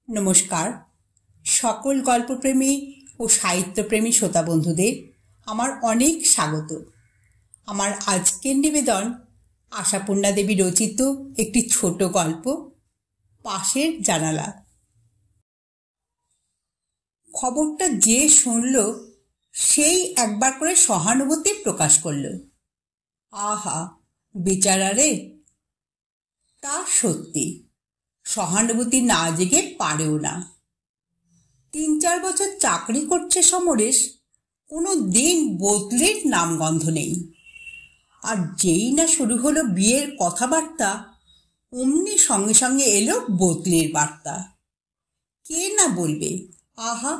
নমস্কার। সকল গল্পপ্রেমী ও সাহিত্যপ্রেমী শ্রোতা বন্ধুদের আমার অনেক স্বাগত। আমার আজকের নিবেদন আশাপূর্ণা দেবী রচিত একটি ছোট গল্প, পাশের জানালা। খবরটা যে শুনল সেই একবার করে সহানুভূতি প্রকাশ করল। আহা, বেচারা রে! তা সত্যি, সহানুভূতি না জেগে পারেও না। ৩-৪ বছর চাকরি করছে সমরেশ, কোনো দিন বদলির নামগন্ধ নেই। আর যেই না শুরু হলো বিয়ের কথাবার্তা, অমনি সঙ্গে সঙ্গে এলো বদলির বার্তা। কে না বলবে আহা!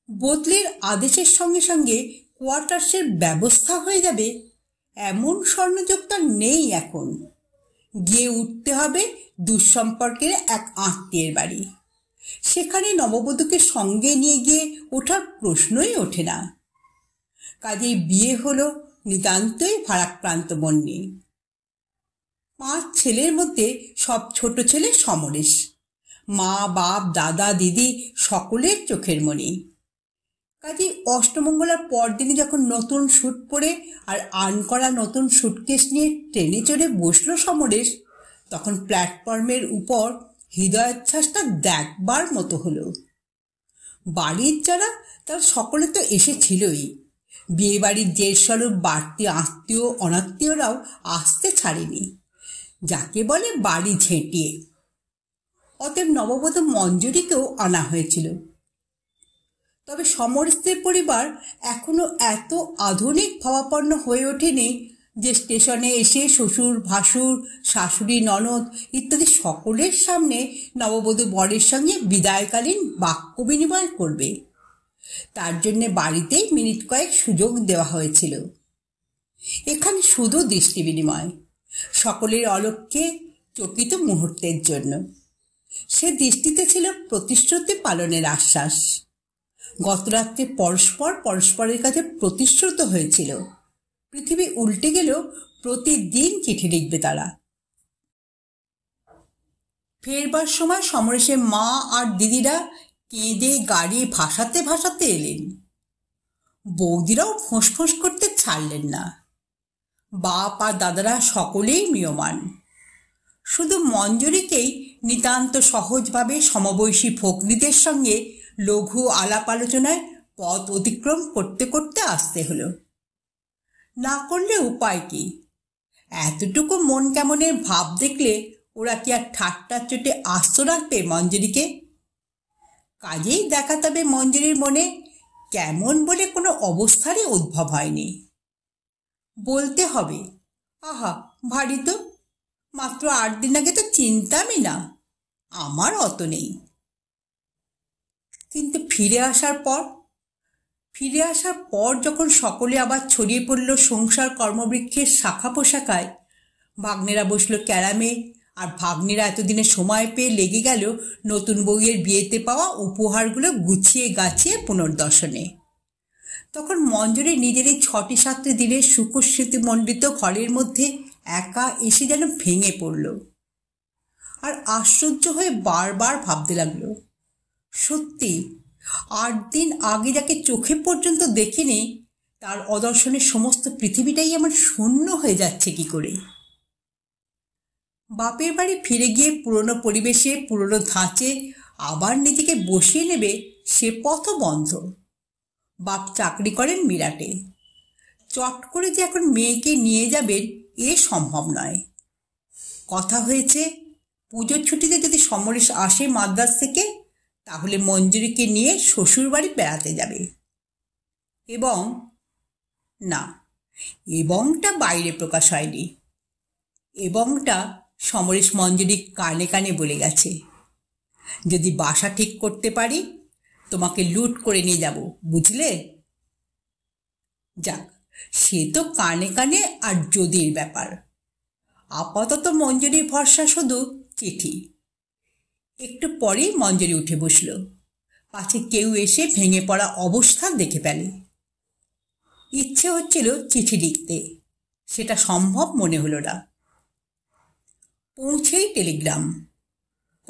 বদলির আদেশের সঙ্গে সঙ্গে কোয়ার্টার্সের ব্যবস্থা হয়ে যাবে এমন স্বর্ণযোগ তার নেই এখন। গিয়ে উঠতে হবে দুঃসম্পর্কের এক আত্মীয়ের বাড়ি। সেখানে নববধূকে সঙ্গে নিয়ে গিয়ে ওঠার প্রশ্নই ওঠে না। কাজেই বিয়ে হলো নিতান্তই ভারাক্রান্ত মন নিয়ে। 5 ছেলের মধ্যে সব ছোট ছেলে সমরেশ। মা, বাপ, দাদা, দিদি সকলের চোখের মণি। কাজেই অষ্টমঙ্গলার পরদিনই যখন নতুন স্যুট পরে আর আর্ন করা নতুন সুটকেস নিয়ে ট্রেনে চড়ে বসলো সমরেশ, তখন প্ল্যাটফর্মের উপর হৃদয়োচ্ছ্বাসটা দেখবার মতো হলো। বাড়ির যারা তারা সকলে তো এসেছিলই। বিয়ে বাড়ির জেরস্বরূপ বাড়তি আত্মীয় অনাত্মীয়রাও আসতে ছাড়েনি, যাকে বলে বাড়ি ঝেঁটিয়ে। অতএব নববধূ মঞ্জুরিকেও আনা হয়েছিল। তবে সমরেশদের পরিবার এখনো এত আধুনিক ভাবাপন্ন হয়ে ওঠেনি যে স্টেশনে এসে শ্বশুর, ভাসুর, শাশুড়ি, ননদ ইত্যাদি সকলের সামনে নববধূ বরের সঙ্গে বিদায়কালীন বাক্য বিনিময় করবে। তার জন্যে বাড়িতেই মিনিট কয়েক সুযোগ দেওয়া হয়েছিল। এখানে শুধু দৃষ্টি বিনিময়, সকলের অলক্ষ্যে চকিত মুহূর্তের জন্য। সে দৃষ্টিতে ছিল প্রতিশ্রুতি পালনের আশ্বাস। গতরাত্রে পরস্পর পরস্পরের কাছে প্রতিশ্রুত হয়েছিল, পৃথিবী উল্টে গেলেও প্রতিদিন চিঠি লিখবে তারা। ফেরবার সময় সমরেশের মা আর দিদিরা কেঁদে গাড়ি ভাসাতে ভাসাতে এলেন। বৌদিরাও ফোঁস করতে ছাড়লেন না। বাপ আর দাদারা সকলেই ম্রিয়মাণ। শুধু মঞ্জুরিকেই নিতান্ত সহজভাবে সমবয়সী ভগ্নীদের সঙ্গে লঘু আলাপ আলোচনায় পথ অতিক্রম করতে করতে আসতে হলো। না করলে উপায় কি? এতটুকু মন কেমনের ভাব দেখলে ওরা কি আর ঠাট্টার চোটে আস্ত রাখবে মঞ্জুরিকে? কাজেই দেখাতে হবে মঞ্জুরির মনে কেমন বলে কোনো অবস্থারই উদ্ভব হয়নি। বলতে হবে, আহা ভারী তো, মাত্র 8 দিন আগে তো চিনতামই না, আমার অত নেই। কিন্তু ফিরে আসার পর যখন সকলে আবার ছড়িয়ে পড়ল সংসার কর্মবৃক্ষের শাখা পোশাকায়, ভাগ্নেরা বসলো ক্যারামে, আর ভাগ্নেরা এতদিনে সময় পেয়ে লেগে গেল নতুন বউয়ের বিয়েতে পাওয়া উপহারগুলো গুছিয়ে গাছিয়ে পুনর্দর্শনে, তখন মঞ্জুরি নিজের এই 6টি-7টি দিনের সুখস্মৃতিমণ্ডিত ঘরের মধ্যে একা এসে যেন ভেঙে পড়ল। আর আশ্চর্য হয়ে বারবার ভাবতে লাগলো, সত্যি 8 দিন আগে যাকে চোখে পর্যন্ত দেখিনি, তার অদর্শনে সমস্ত পৃথিবীটাই আমার শূন্য হয়ে যাচ্ছে কি করে। বাপের বাড়ি ফিরে গিয়ে পুরনো পরিবেশে পুরনো ধাঁচে আবার নিজেকে বসিয়ে নেবে সে পথও বন্ধ। বাপ চাকরি করেন মিরাটে, চট করে যে এখন মেয়েকে নিয়ে যাবেন এ সম্ভব নয়। কথা হয়েছে পুজোর ছুটিতে যদি সমরেশ আসে মাদ্রাজ থেকে, তাহলে মঞ্জুরিকে নিয়ে শ্বশুর বাড়ি বেড়াতে যাবে। এবং না, এবংটা বাইরে প্রকাশ হয়নি। এবংটা সমরেশ মঞ্জুরি কানে কানে বলে গেছে, যদি বাসা ঠিক করতে পারি তোমাকে লুট করে নিয়ে যাব, বুঝলে? যাক, সে তো কানে কানে আর যদির ব্যাপার। আপাতত মঞ্জুরির ভরসা শুধু চিঠি। একটু পরেই মঞ্জুরি উঠে বসল, পাছে কেউ এসে ভেঙে পড়া অবস্থা দেখে ফেলে। ইচ্ছে হচ্ছিল চিঠি লিখতে, সেটা সম্ভব মনে হলো না। পৌঁছেই টেলিগ্রাম,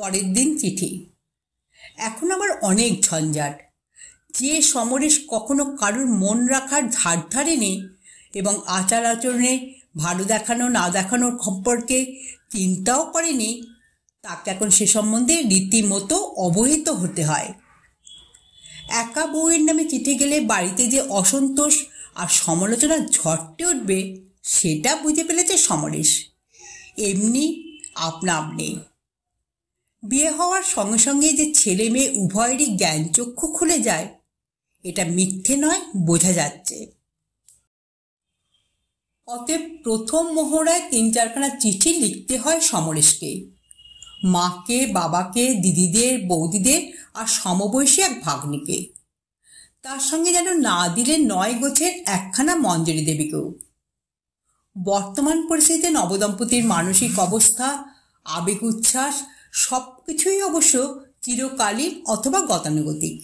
পরের দিন চিঠি। এখন আবার অনেক ঝঞ্ঝাট। যে সমরেশ কখনো কারোর মন রাখার ধার ধারেনি এবং আচার আচরণে ভালো দেখানো না দেখানোর সম্পর্কে চিন্তাও করেনি, তাকে এখন সে সম্বন্ধে রীতিমতো অবহিত হতে হয়। একা বউয়ের নামে চিঠি গেলে বাড়িতে যে অসন্তোষ আর সমালোচনা ঝড়টে উঠবে সেটা বুঝে ফেলেছে সমরেশ। এমনি আপনা আপনি বিয়ে হওয়ার সঙ্গে সঙ্গে যে ছেলে মেয়ে উভয়েরই জ্ঞানচক্ষু খুলে যায়, এটা মিথ্যে নয়, বোঝা যাচ্ছে। অতএব প্রথম মহড়ায় 3-4খানা চিঠি লিখতে হয় সমরেশকে, মাকে, বাবাকে, দিদিদের, বৌদিদের আর সমবয়সী এক ভাগ্নিকে। তার সঙ্গে যেন না দিলে 9 গোছের একখানা মঞ্জরি দেবীকেও। বর্তমান পরিস্থিতিতে নবদম্পতির মানসিক অবস্থা, আবেগ উচ্ছ্বাস সব কিছুই অবশ্য চিরকালীন অথবা গতানুগতিক।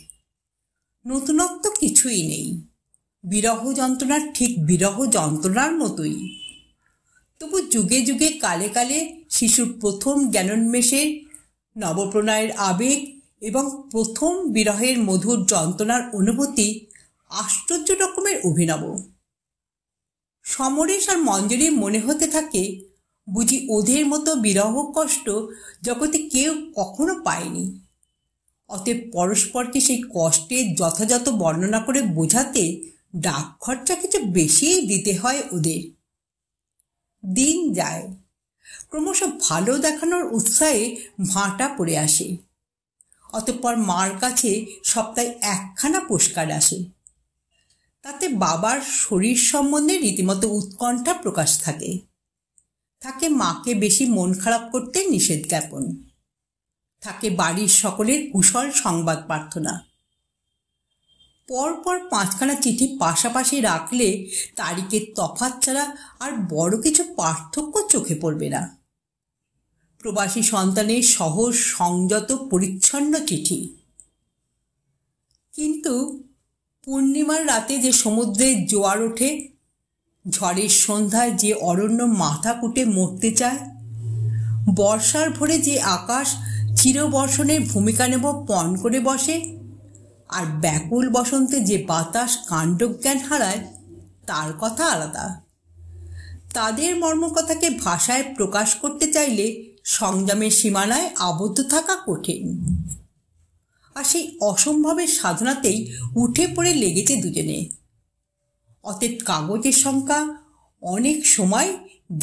নতুনত্ব কিছুই নেই। বিরহ যন্ত্রণার ঠিক বিরহ যন্ত্রণার মতোই। তবু যুগে যুগে কালে কালে শিশুর প্রথম জ্ঞানোন্মেষের, নবপ্রণয়ের আবেগ এবং প্রথম বিরহের মধুর যন্ত্রণার অনুভূতি আশ্চর্য রকমের অভিনব। সমরেশ আর মঞ্জরির মনে হতে থাকে বুঝি ওদের মতো বিরহ কষ্ট জগতে কেউ কখনো পায়নি। অতএব পরস্পরকে সেই কষ্টের যথাযথ বর্ণনা করে বোঝাতে ডাক খরচা কিছু বেশিই দিতে হয় ওদের। দিন যায়, ক্রমশ ভালো দেখানোর উৎসাহে ভাঁটা পড়ে আসে। অতঃপর মার কাছে সপ্তাহে 1খানা পোস্টকার্ড আসে। তাতে বাবার শরীর সম্বন্ধে রীতিমতো উৎকণ্ঠা প্রকাশ থাকে। থাকে মাকে বেশি মন খারাপ করতে নিষেধ জ্ঞাপন। থাকে বাড়ির সকলের কুশল সংবাদ প্রার্থনা। পরপর 5খানা চিঠি পাশাপাশি রাখলে তারিখের তফাৎ ছাড়া আর বড় কিছু পার্থক্য চোখে পড়বে না। প্রবাসী সন্তানের সহজ সংযত পরিচ্ছন্ন চিঠি। কিন্তু পূর্ণিমার রাতে যে সমুদ্রের জোয়ার ওঠে, ঝড়ের সন্ধ্যায় যে অরণ্য মাথা কুটে মরতে চায়, বর্ষার ভোরে যে আকাশ চিরবর্ষণের ভূমিকা নেব পণ করে বসে, আর ব্যাকুল বসন্তে যে বাতাস কাণ্ডজ্ঞান হারায়, তার কথা আলাদা। তাদের মর্মকথাকে ভাষায় প্রকাশ করতে চাইলে সংযমের সীমানায় আবদ্ধ থাকা কঠিন। আর সেই অসম্ভবের সাধনাতেই উঠে পড়ে লেগেছে দুজনে। অতএব কাগজের সংখ্যা অনেক সময়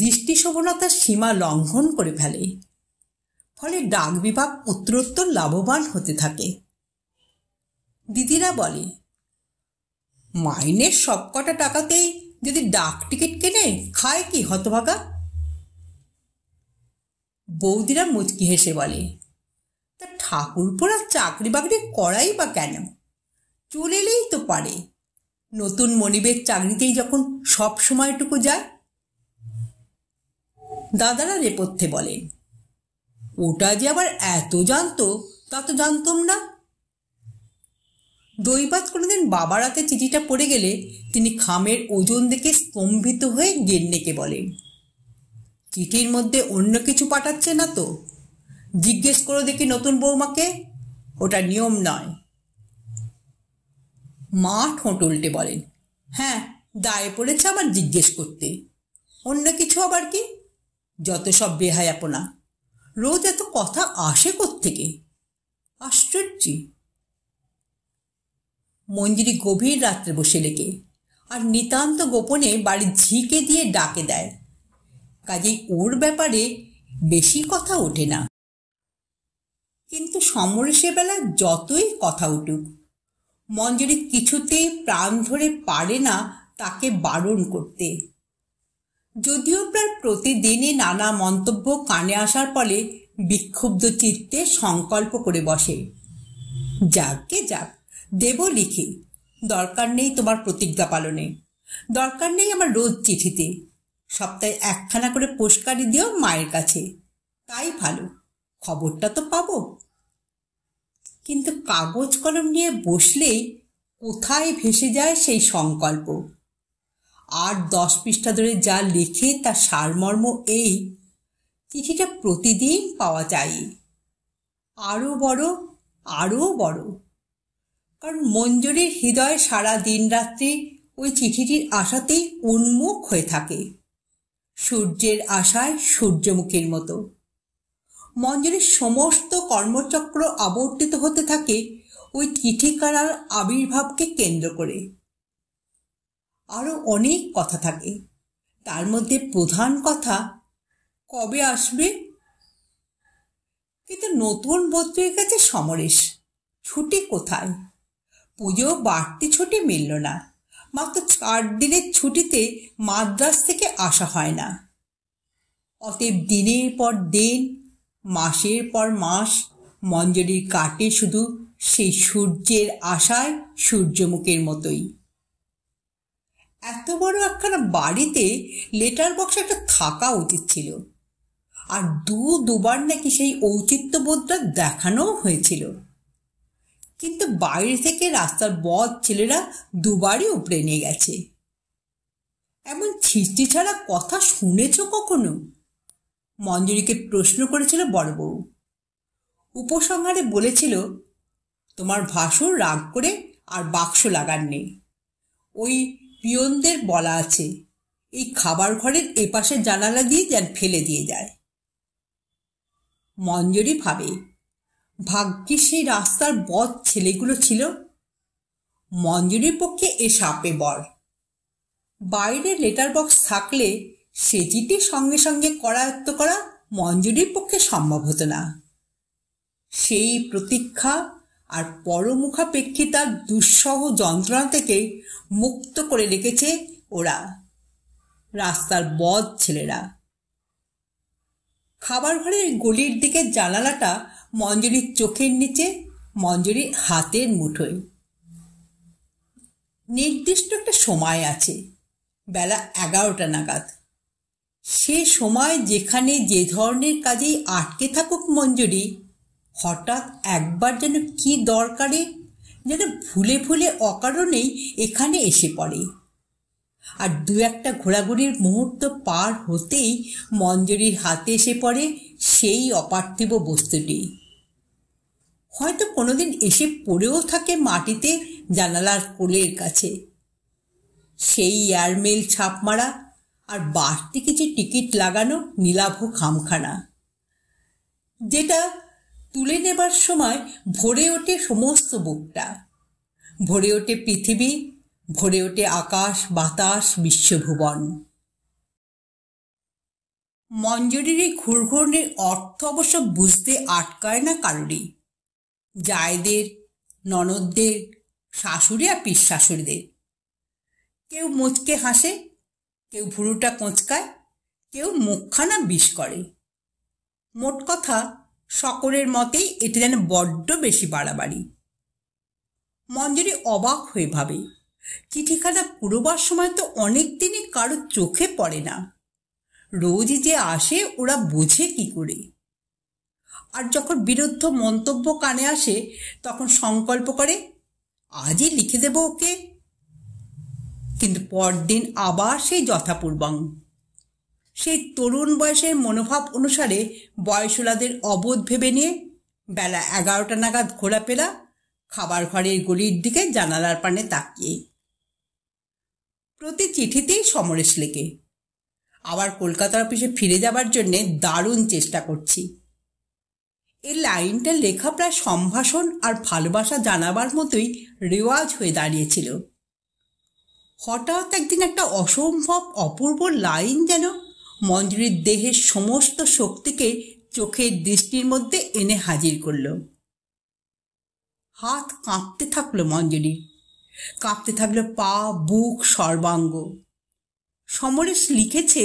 দৃষ্টিশোভনতার সীমা লঙ্ঘন করে ফেলে। ফলে ডাক বিভাগ উত্তরোত্তর লাভবান হতে থাকে। দিদিরা বলে, মাইনের সবকটা টাকাতেই যদি ডাক টিকিট কেনে খায় কি হতভাগা? বৌদিরা মুচকি হেসে বলে, তা ঠাকুরপোরা চাকরি বাকরি করাই বা কেন? চলে এলেই তো পারে। নতুন মনিবের চাকরিতেই যখন সব সময়টুকু যায়। দাদারা নেপথ্যে বলেন, ওটা যে আবার এত জানতো তা তো জানতাম না। দৈবাত কোনোদিন বাবার হাতে চিঠিটা পড়ে গেলে তিনি খামের ওজন দেখে স্তম্ভিত হয়ে গেন্নেকে বলেন, চিঠির মধ্যে অন্য কিছু পাঠাচ্ছে না তো? জিজ্ঞেস করো দেখি নতুন বৌমাকে, ওটা নিয়ম নয়। মা ঠোঁট উল্টে বলেন, হ্যাঁ, দায়ে পড়েছে আমার জিজ্ঞেস করতে। অন্য কিছু আবার কি? যত সব বেহায়াপনা। রোজ এত কথা আসে কোত্থেকে? আশ্চর্য। মঞ্জুরি গভীর রাত্রে বসে লেগে আর নিতান্ত গোপনে বাড়ির ঝিকে দিয়ে ডাকে দেয়। কাজেই ওর ব্যাপারে বেশি কথা ওঠে না। কিন্তু সমরেশের বেলা যতই কথা উঠুক, মঞ্জুরি কিছুতেই প্রাণ ধরে পারে না তাকে বারণ করতে। যদিও প্রায় প্রতিদিনই নানা মন্তব্য কানে আসার ফলে বিক্ষুব্ধ চিত্তে সংকল্প করে বসে, যাকে যাক, দেব লিখে। দরকার নেই তোমার প্রতিজ্ঞা পালনে, দরকার নেই আমার রোজ চিঠিতে। সপ্তাহে 1খানা করে পোস্টকার্ড দিও মায়ের কাছে, তাই ভালো, খবরটা তো পাবো। কিন্তু কাগজ কলম নিয়ে বসলেই কোথায় ভেসে যায় সেই সংকল্প। 8-10 পৃষ্ঠা ধরে যা লিখে তার সারমর্ম এই, চিঠিটা প্রতিদিন পাওয়া চাই। আরও বড়, আরও বড়। কারণ মঞ্জুরির হৃদয় সারা দিন রাত্রি ওই চিঠিটির আশাতেই উন্মুখ হয়ে থাকে, সূর্যের আশায় সূর্যমুখীর মতো। মঞ্জুরির সমস্ত কর্মচক্র আবর্তিত হতে থাকে ওই চিঠিখানার আবির্ভাবকে কেন্দ্র করে। আরও অনেক কথা থাকে, তার মধ্যে প্রধান কথা কবে আসবে। কিন্তু নতুন বন্ধুর কাছে সমরেশ, ছুটি কোথায়? পুজো বাড়তি ছুটি মিলল না, মাত্র 4 দিনের ছুটিতে মাদ্রাজ থেকে আসা হয় না। অতএব দিনের পর দিন, মাসের পর মাস মঞ্জুরির কাটে শুধু সেই সূর্যের আশায় সূর্যমুখীর মতোই। এত বড় একখানা বাড়িতে লেটার বক্স একটা থাকা উচিত ছিল, আর দুবার নাকি সেই ঔচিত্যবোধটা দেখানোও হয়েছিল। কিন্তু বাইরে থেকে রাস্তার বদ ছেলেরা দুবারই উপড়ে নিয়ে গেছে। এমন ছিষ্টি ছাড়া কথা শুনেছ কখনো? মঞ্জুরিকে প্রশ্ন করেছিল বড় বউ। উপসংহারে বলেছিল, তোমার ভাসুর রাগ করে আর বাক্স লাগান নেই। ওই পিয়নদের বলা আছে এই খাবার ঘরের এপাশে জানালা দিয়ে যেন ফেলে দিয়ে যায়। মঞ্জুরি ভাবে, ভাগ্যে সেই রাস্তার বদ ছেলেগুলো ছিল। মঞ্জুরির পক্ষে এ সাপে বর। বাইরে লেটার বক্স থাকলে সে চিঠি সঙ্গে সঙ্গে করায়ত্ত করা মঞ্জুরির পক্ষে সম্ভব হতো না। সেই প্রতীক্ষা আর পরমুখাপেক্ষিতার দুঃসহ যন্ত্রণা থেকে মুক্ত করে রেখেছে ওরা, রাস্তার বদ ছেলেরা। খাবার ঘরের গলির দিকে জানালাটা মঞ্জুরির চোখের নিচে, মঞ্জুরির হাতের মুঠোয়। নির্দিষ্ট একটা সময় আছে, বেলা 11টা নাগাদ। সে সময় যেখানে যে ধরনের কাজেই আটকে থাকুক মঞ্জুরি, হঠাৎ একবার যেন কি দরকারে যেন ভুলে ভুলে অকারণেই এখানে এসে পড়ে। আর 2-1টা ঘোরাঘুরির মুহূর্ত পার হতেই মঞ্জুরির হাতে এসে পড়ে সেই অপার্থিব বস্তুটি। হয়তো কোনোদিন এসে পড়েও থাকে মাটিতে জানালার কোলের কাছে। সেই এয়ারমেল ছাপ মারা আর বাড়তি কিছু টিকিট লাগানো নীলাভ খামখানা, যেটা তুলে নেবার সময় ভরে ওঠে সমস্ত বুকটা, ভরে ওঠে পৃথিবী, ভরে ওঠে আকাশ বাতাস বিশ্বভুবন। মঞ্জুরির এই ঘুরঘুরনির অর্থ অবশ্য বুঝতে আটকায় না কারোরই। জায়দের, ননদদের, শাশুড়ি আর পিস শাশুড়িদের। কেউ মুচকে হাসে, কেউ ভুরুটা কোঁচকায়, কেউ মুখখানা বিষ করে। মোট কথা সকলের মতেই এটা যেন বড্ড বেশি বাড়াবাড়ি। মঞ্জুরি অবাক হয়ে ভাবে, চিঠিখানা পুরোবার সময় তো অনেক দিনই কারো চোখে পড়ে না। রোজই যে আসে ওরা বোঝে কি করে? আর যখন বিরুদ্ধ মন্তব্য কানে আসে তখন সংকল্প করে আজই লিখে দেব ওকে। কিন্তু পরদিন আবার সেই যথাপূর্বং, সেই তরুণ বয়সের মনোভাব অনুসারে বয়সোলাদের অবোধ ভেবে নিয়ে বেলা 11টা নাগাদ ঘোরাফেরা, খাবার ঘরের গলির দিকে জানালার পানে তাকিয়ে। প্রতি চিঠিতেই সমরেশ লেখে, আবার কলকাতার অফিসে ফিরে যাবার জন্যে দারুণ চেষ্টা করছি। এই লাইনটা লেখা প্রায় সম্ভাষণ আর ভালোবাসা জানাবার মতোই রেওয়াজ হয়ে দাঁড়িয়েছিল। হঠাৎ একদিন একটা অসম্ভব অপূর্ব লাইন যেন মঞ্জুরির দেহের সমস্ত শক্তিকে চোখের দৃষ্টির মধ্যে এনে হাজির করল। হাত কাঁপতে থাকলো মঞ্জুরি, কাঁপতে থাকলো পা, বুক, সর্বাঙ্গ। সমরেশ লিখেছে,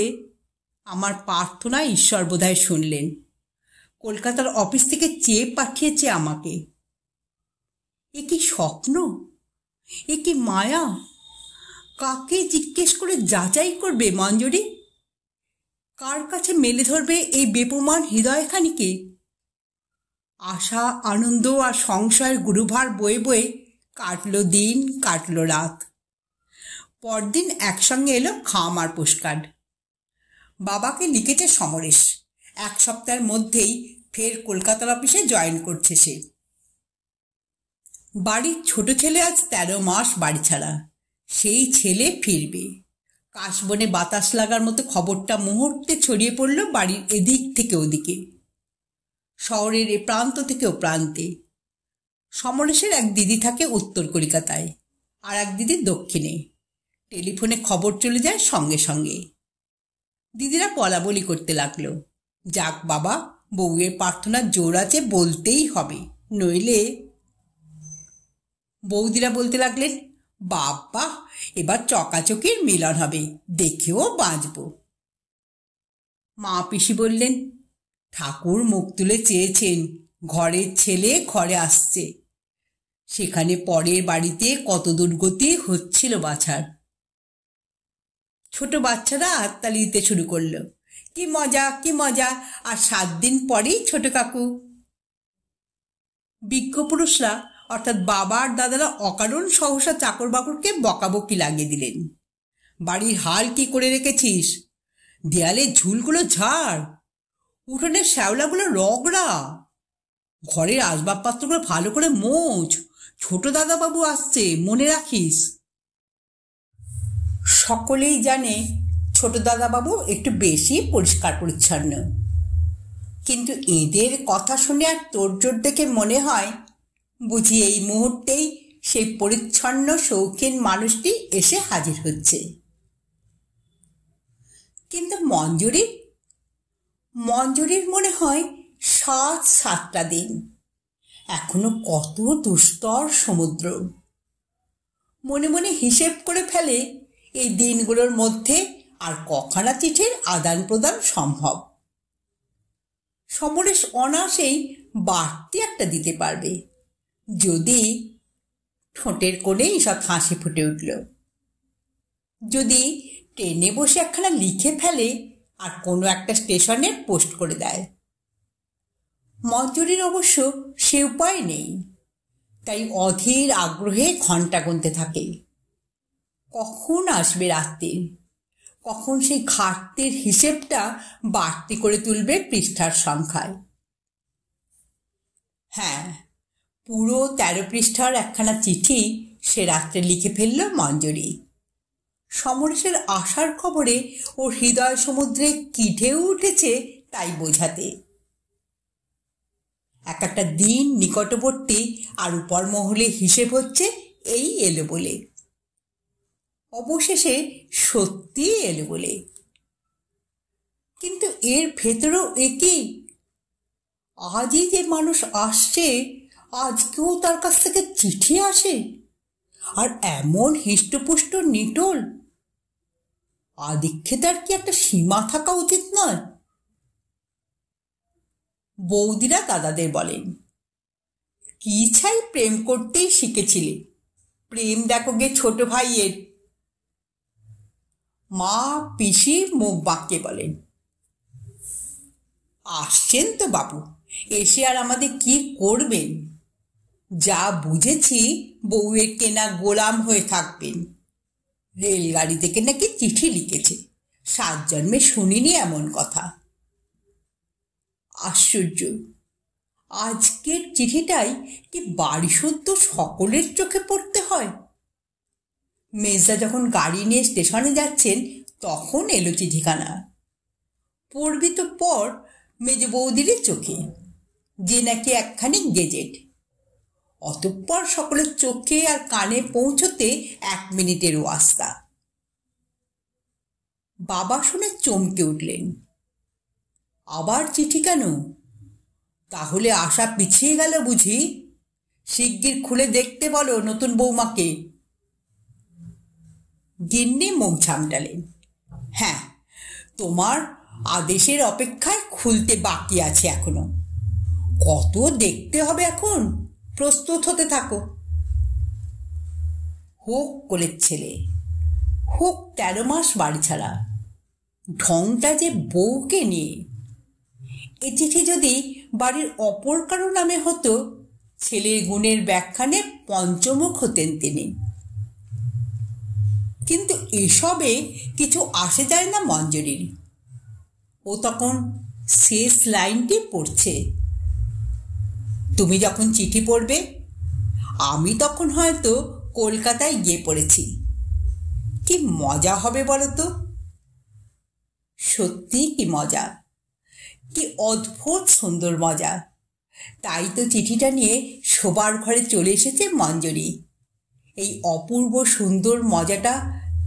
আমার প্রার্থনা ঈশ্বর বোধহয় শুনলেন, কলকাতার অফিস থেকে চেয়ে পাঠিয়েছে আমাকে। এ কি স্বপ্ন, এ কি মায়া? কাকে জিজ্ঞেস করে যাচাই করবে মঞ্জুরি? কার কাছে মেলে ধরবে এই বেপমান হৃদয়খানিকে? আশা, আনন্দ আর সংশয়ের গুরুভার বয়ে বয়ে কাটলো দিন, কাটলো রাত। পরদিন একসঙ্গে এলো খাম আর পোস্টকার্ড। বাবাকে লিখেছে সমরেশ, 1 সপ্তাহের মধ্যেই ফের কলকাতার অফিসে জয়েন করছে সে। বাড়ির ছোট ছেলে আজ 13 মাস বাড়ি ছাড়া। সেই ছেলে ফিরবে। কাশবনে বাতাস লাগার মতো খবরটা মুহূর্তে ছড়িয়ে পড়ল বাড়ির এদিক থেকে ওদিকে, শহরের এ প্রান্ত থেকে ও প্রান্তে। সমরেশের এক দিদি থাকে উত্তর কলকাতায়, আর এক দিদি দক্ষিণে। টেলিফোনে খবর চলে যায় সঙ্গে সঙ্গে। দিদিরা বলা বলি করতে লাগলো, যাক বাবা, বউয়ের প্রার্থনার জোর আছে, বলতেই হবে, নইলে। বৌদিরা বলতে লাগলেন, বাবা এবার চকাচকির মিলন হবে, দেখেও বাঁচব। মা পিসি বললেন, ঠাকুর মুখ তুলে চেয়েছেন, ঘরের ছেলে ঘরে আসছে। সেখানে পরের বাড়িতে কত দুর্গতি হচ্ছিল বাছার। ছোট বাচ্চারা হাততালি দিতে শুরু করলো, কি মজা কি মজা, আর 7 দিন পরেই ছোট কাকু। বিজ্ঞ পুরুষরা অর্থাৎ বাবা আর দাদারা অকারণ সহসা চাকর বাকরকে বকাবকি লাগিয়ে দিলেন। বাড়ির হাল কি করে রেখেছিস, দেয়ালে ঝুলগুলো ঝাড়, উঠোনের শ্যাওলাগুলো রগড়া, ঘরের আসবাবপত্রগুলো ভালো করে মোছ, ছোট দাদাবাবু আসছে, মনে রাখিস। সকলেই জানে ছোট দাদাবাবু একটু বেশি পরিষ্কার পরিচ্ছন্ন, কিন্তু এদের কথা শুনে আর তোড়জোড় দেখে মনে হয় বুঝি এই মুহূর্তেই সেই পরিচ্ছন্ন শৌখিন মানুষটি এসে হাজির হচ্ছে। কিন্তু মঞ্জুরির মনে হয় 7-7টা দিন, এখনো কত দুস্তর সমুদ্র। মনে মনে হিসেব করে ফেলে এই দিনগুলোর মধ্যে আর কখানা চিঠির আদান প্রদান সম্ভব। সমরেশ অনায়াসেই বাড়তি একটা দিতে পারবে, যদি ঠোঁটের কোণেই সব হাসি ফুটে উঠল, যদি ট্রেনে বসে একখানা লিখে ফেলে আর কোনো একটা স্টেশনে পোস্ট করে দেয়। মঞ্জুরির অবশ্য সে উপায় নেই, তাই অধীর আগ্রহে ঘণ্টা গুনতে থাকে। কখন আসবে রাত্রি, কখন সেই ঘাটতির হিসেবটা বাড়তি করে তুলবে পৃষ্ঠার সংখ্যায়। হ্যাঁ, পুরো 13 পৃষ্ঠার একখানা চিঠি সে রাত্রে লিখে ফেলল মঞ্জুরি। সমরেশের আসার খবরে ওর হৃদয় সমুদ্রে কি ঢেউ উঠেছে তাই বোঝাতে। একটা দিন নিকটবর্তী আর উপর মহলে হিসেব হচ্ছে এই এলো বলে, অবশেষে সত্যি এলো বলে। কিন্তু এর ভেতরেও একই, আজই যে মানুষ আসছে আজকেও তার কাছ থেকে চিঠি আসে, আর এমন হৃষ্টপুষ্ট নিটোল। আদিক্ষেতার কি একটা সীমা থাকা উচিত নয়? বৌদিরা দাদাদের বলেন, কি ছাই প্রেম করতেই শিখেছিলে, প্রেম দেখো গে ছোট ভাইয়ের। মা পিসি মুখ বাঁকিয়ে বলেন, আসছেন তো বাবু, এসে আর আমাদের কি করবেন? যা বুঝেছি বউয়ের কেনা গোলাম হয়ে থাকবেন। রেলগাড়ি থেকে নাকি চিঠি লিখেছে, 7 জন্মে শুনিনি এমন কথা। আশ্চর্য, আজকের চিঠিটাই কি বাড়ি সদ্য সকলের চোখে পড়তে হয়। মেজদা যখন গাড়ি নিয়ে স্টেশনে যাচ্ছেন তখন এলো চিঠিখানা। পড়বি তো পর মেজ বৌদির চোখে, যে নাকি একখানি গেজেট। অতঃপর সকলের চোখে আর কানে পৌঁছতে 1 মিনিটেরও আস্তা। বাবা শুনে চমকে উঠলেন, আবার চিঠি কেন? তাহলে আশা পিছিয়ে গেল বুঝি? শিগগির খুলে দেখতে বলো নতুন বৌমাকে। গিন্নি মুখ ঝামটালেন, হ্যাঁ, তোমার আদেশের অপেক্ষায় খুলতে বাকি আছে এখনো। কত দেখতে হবে এখন, প্রস্তুত হতে থাকো। হোক কোলের ছেলে, হোক 13 মাস বাড়ি ছাড়া, ঢংটা যে বউকে নিয়ে। এ চিঠি যদি বাড়ির অপর কারো নামে হতো, ছেলের গুণের ব্যাখ্যানে পঞ্চমুখ হতেন তিনি। কিন্তু এসবে কিছু আসে যায় না মঞ্জুরির। ও তখন শেষ লাইনটি পড়ছে, তুমি যখন চিঠি পড়বে, আমি তখন হয়তো কলকাতায় গিয়ে পড়েছি। কি মজা হবে বলো তো? সত্যি কি মজা, কি অদ্ভুত সুন্দর মজা। তাই তো চিঠিটা নিয়ে শোবার ঘরে চলে এসেছে মঞ্জরি, এই অপূর্ব সুন্দর মজাটা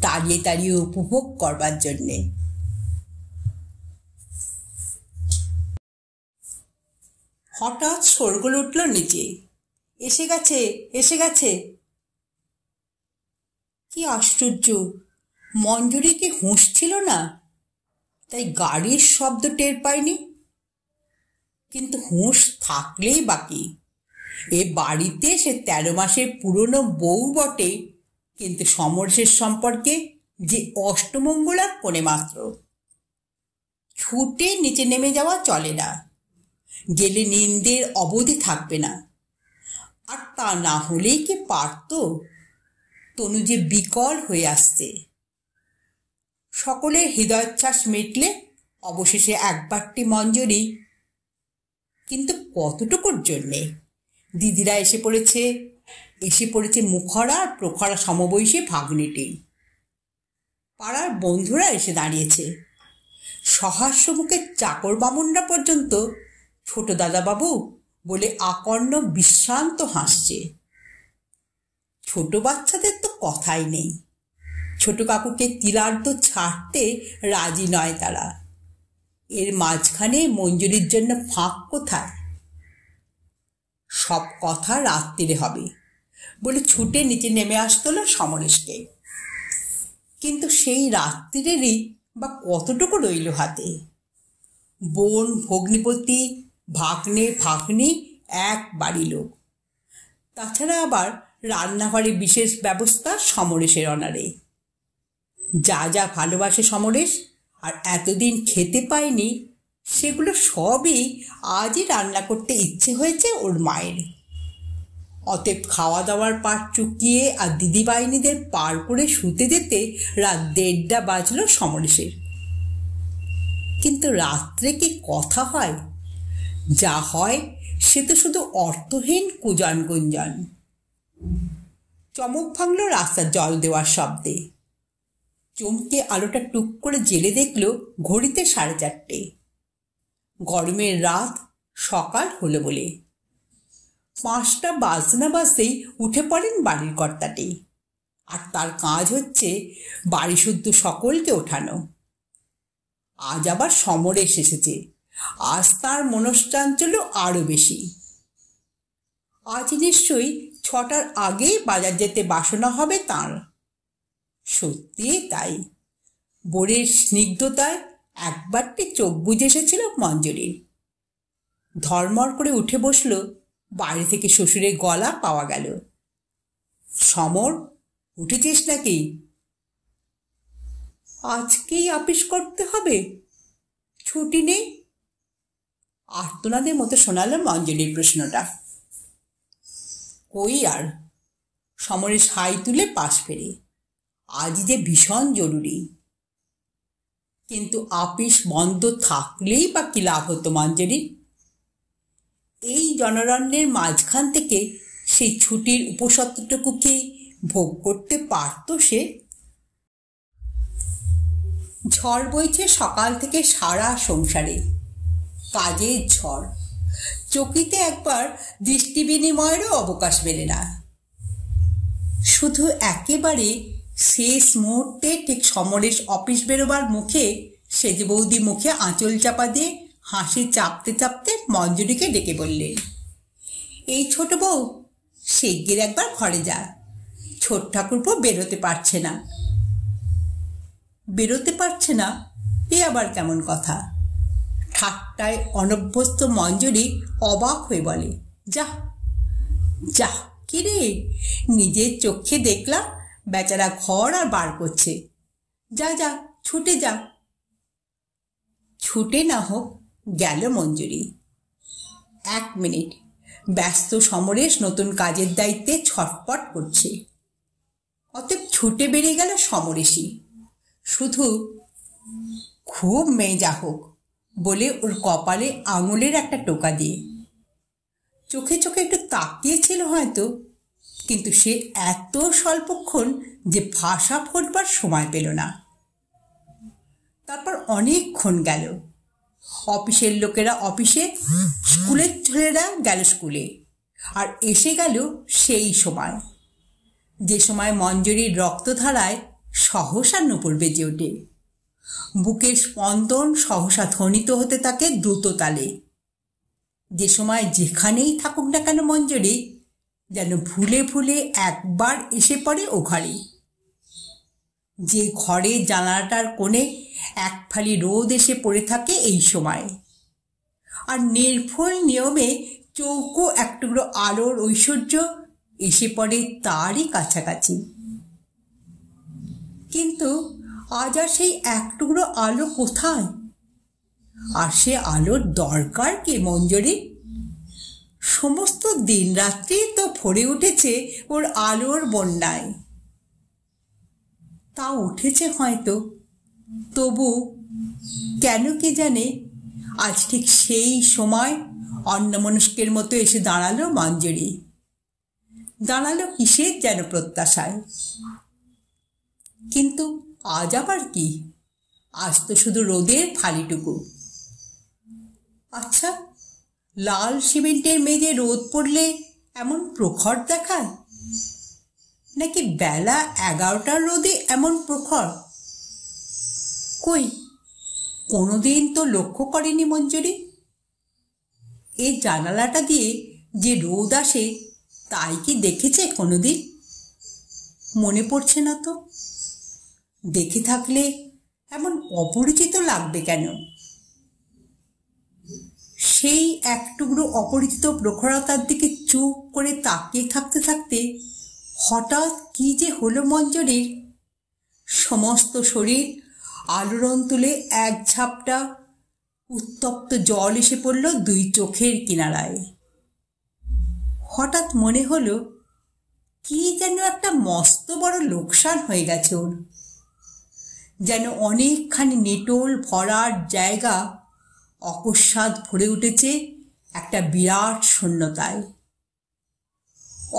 তাড়িয়ে তাড়িয়ে উপভোগ করবার জন্যে। হঠাৎ শোরগোল উঠল নিচে, এসে গেছে, এসে গেছে। কি আশ্চর্য, মঞ্জরি কি হুঁশ ছিল না, তাই গাড়ির শব্দ টের পায়নি। কিন্তু হুঁশ থাকলেই বাকি, এ বাড়িতে সে 13 মাসের পুরনো বউ বটে, কিন্তু সমরেশের সম্পর্কে যে অষ্টমঙ্গলার কোণে মাত্র। ছুটে নিচে নেমে যাওয়া চলে না, গেলে নিন্দের অবধি থাকবে না। আর তা না হলেই কি পারত? তনু যে বিকল হয়ে আসছে। সকলের হৃদয়োচ্ছ্বাস মিটলে অবশেষে একবারটি মঞ্জরি, কিন্তু কতটুকুর জন্যে? দিদিরা এসে পড়েছে মুখরা আর প্রখরা সমবয়সী ভাগ্নিটি। পাড়ার বন্ধুরা এসে দাঁড়িয়েছে, সহাস্য মুখে চাকর বামুনরা পর্যন্ত ছোট দাদাবাবু বলে আকর্ণ বিশ্রান্ত হাসছে। ছোট বাচ্চাদের তো কথাই নেই, ছোট কাকুকে তিলার্ধ ছাড়তে রাজি নয় তারা। এর মাঝখানে মঞ্জুরির জন্য ফাঁক কোথায়? সব কথা রাত্রিরে হবে বলে ছুটে নিচে নেমে আসতো না সমরেশকে। কিন্তু সেই রাত্রিরেরই বা কতটুকু রইল হাতে? বোন ভগ্নিপতি, ভাগ্নে ভাগ্নি এক বাড়ি লোক, তাছাড়া আবার রান্নাঘরে বিশেষ ব্যবস্থা সমরেশের অনারে। যা যা ভালোবাসে সমরেশ আর এতদিন খেতে পায়নি, সেগুলো সবই আজই রান্না করতে ইচ্ছে হয়েছে ওর মায়ের। অতএব খাওয়া দাওয়ার পাট চুকিয়ে আর দিদিবাহিনীদের পার করে শুতে যেতে রাত 1:30 বাজল সমরেশের। কিন্তু রাত্রে কি কথা হয়? যা হয় সে তো শুধু অর্থহীন কুজন গুঞ্জন। চমক ভাঙল রাস্তার জল দেওয়ার শব্দে। চমকে আলোটা টুক করে জেলে দেখল ঘড়িতে 4:30। গরমের রাত, সকাল হলো বলে। 5টা বাজতে না বাজতেই উঠে পড়েন বাড়ির কর্তাটি, আর তার কাজ হচ্ছে বাড়ি শুদ্ধ সকলকে ওঠানো। আজ আবার সমরেশ এসেছে, আজ তার মনশ্চাঞ্চল্য আরো বেশি। আজ নিশ্চয়ই 6টার আগেই বাজার যেতে বাসনা হবে তাঁর। সত্যি তাই, বোরের স্নিগ্ধতায় একবারটি চোখ বুজে এসেছিল মঞ্জরির। ধর্মর করে উঠে বসল, বাইরে থেকে শ্বশুরের গলা পাওয়া গেল। সমর, উঠেছিস নাকি? আজকেই আপিস করতে হবে, ছুটি নেই? আর্তনাদের মতো শোনালো মঞ্জরির প্রশ্নটা। কই আর, সমরেশ হাই তুলে পাশ ফেরে। আজ যে ভীষণ জরুরি। কিন্তু আপিস বন্ধ থাকলেই বা কি লাভ হতো মঞ্জরি? এই জনরণ্যের মাঝখান থেকে সেই ছুটির উপসত্ত্বটুকু কি ভোগ করতে পারত সে? ঝড় বইছে সকাল থেকে সারা সংসারে, কাজের ঝড়। চকিতে একবার দৃষ্টি বিনিময়েরও অবকাশ মেলে না। শুধু একেবারে শেষ মুহূর্তে ঠিক সমরেশ অফিস বেরোবার মুখে সেজ বৌদি মুখে আঁচল চাপা দিয়ে হাসি চাপতে চাপতে মঞ্জুরিকে ডেকে বললেন, এই ছোট বউ, শিগগির একবার ঘরে যা, ছোট ঠাকুরপো বেরোতে পারছে না। বেরোতে পারছে না, এ আবার কেমন কথা? ঠাট্টায় অনভ্যস্ত মঞ্জুরি অবাক হয়ে বলে, যা যা, কি রে, নিজের চোখে দেখলাম বেচারা ঘর আর বার করছে, যা যা, ছুটে যা। ছুটে না হোক, গেল মঞ্জুরি। 1 মিনিট, ব্যস্ত সমরেশ নতুন কাজের দায়িত্বে ছটপট করছে। অতএব ছুটে বেরিয়ে গেল সমরেশই, শুধু খুব মেয়ে যা হোক বলে ওর কপালে আঙুলের একটা টোকা দিয়ে। চোখে চোখে একটু তাকিয়েছিল হয়তো, কিন্তু সে এত স্বল্পক্ষণ যে ভাষা ফোটবার সময় পেল না। তারপর অনেকক্ষণ গেল। অফিসের লোকেরা অফিসে, স্কুলের ছেলেরা গেল স্কুলে, আর এসে গেল সেই সময়, যে সময় মঞ্জরির রক্তধারায় সহসা নূপুর বেজে ওঠে। বুকের স্পন্দন সহসা ধ্বনিত হতে থাকে দ্রুত তালে। যে সময় যেখানেই থাকুক না কেন মঞ্জরি যেন ভুলে ভুলে একবার এসে পড়ে ও ঘরে। যে ঘরে জানালাটার কোণে এক ফালি রোদ এসে পড়ে থাকে এই সময়, আর নির্ভুল নিয়মে চৌকো এক টুকরো আলোর ঐশ্বর্য এসে পড়ে তারই কাছাকাছি। কিন্তু আজ আর সেই এক টুকরো আলো কোথায়? আর সে আলোর দরকার কি মঞ্জরি? সমস্ত দিন রাত্রি তো ভরে উঠেছে ওর আলোর বন্যায়। তা উঠেছে হয়তো, তবু কেন কে জানে আজ ঠিক সেই সময় অন্যমনস্কের মতো এসে দাঁড়ালো মঞ্জরি। দাঁড়ালো কিসের যেন প্রত্যাশায়। কিন্তু আজ আবার কি? আজ তো শুধু রোদের ফালিটুকু। আচ্ছা, লাল সিমেন্টের মেঝে রোদ পড়লে এমন প্রখর দেখায়, নাকি বেলা 11টার রোদে এমন প্রখর? কই, কোনোদিন তো লক্ষ্য করেনি মঞ্জরি। এই জানালাটা দিয়ে যে রোদ আসে তাই কি দেখেছে কোনোদিন? মনে পড়ছে না তো। দেখে থাকলে এমন অপরিচিত লাগবে কেন? সেই এক টুকরো অপরিচিত প্রখরতার দিকে চুপ করে তাকিয়ে থাকতে থাকতে হঠাৎ কি যে হলো মঞ্জরির। সমস্ত শরীর আলোড়ন তুলে এক ঝাপটা উত্তপ্ত জল এসে পড়ল দুই চোখের কিনারায়। হঠাৎ মনে হলো কি যেন একটা মস্ত বড় লোকসান হয়ে গেছে ওর। যেন অনেকখানি নেটোল ভরার জায়গা অকস্মাৎ ভরে উঠেছে একটা বিরাট শূন্যতায়।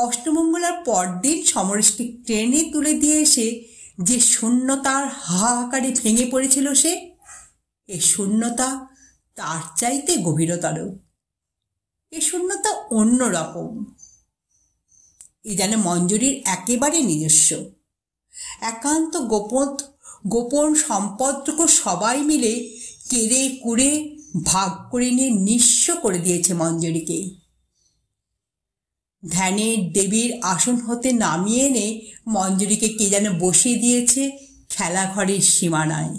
অষ্টমঙ্গলার পরদিন সমরেশকে ট্রেনে তুলে দিয়ে এসে যে শূন্যতার হাহাকারে ভেঙে পড়েছিল সে, এ শূন্যতা তার চাইতে গভীরতর। এ শূন্যতা অন্যরকম। এ যেন মঞ্জরির একেবারে নিজস্ব, একান্ত গোপন সম্পদটুকু সবাই মিলে কেড়ে কুড়ে ভাগ করে নিয়ে নিঃস্ব করে দিয়েছে মঞ্জরিকে। ধ্যানের দেবীর আসন হতে নামিয়ে এনে মঞ্জরিকে কে যেন বসিয়ে দিয়েছে খেলাঘরের সীমানায়।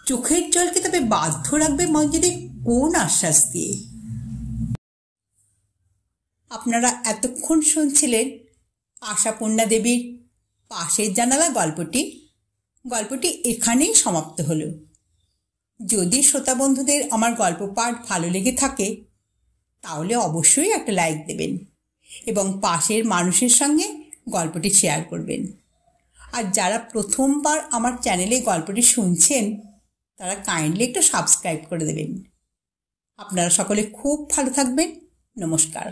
চোখের জলকে তবে বাধ্য রাখবে মঞ্জরি কোন আশ্বাস দিয়ে? আপনারা এতক্ষণ শুনছিলেন আশাপূর্ণা দেবীর পাশের জানালা গল্পটি এখানেই সমাপ্ত হলো। যদি শ্রোতা বন্ধুদের আমার গল্প পাঠ ভালো লেগে থাকে তাহলে অবশ্যই একটা লাইক দেবেন এবং পাশের মানুষের সঙ্গে গল্পটি শেয়ার করবেন। আর যারা প্রথমবার আমার চ্যানেলে গল্পটি শুনছেন তারা কাইন্ডলি একটু সাবস্ক্রাইব করে দেবেন। আপনারা সকলে খুব ভালো থাকবেন। নমস্কার।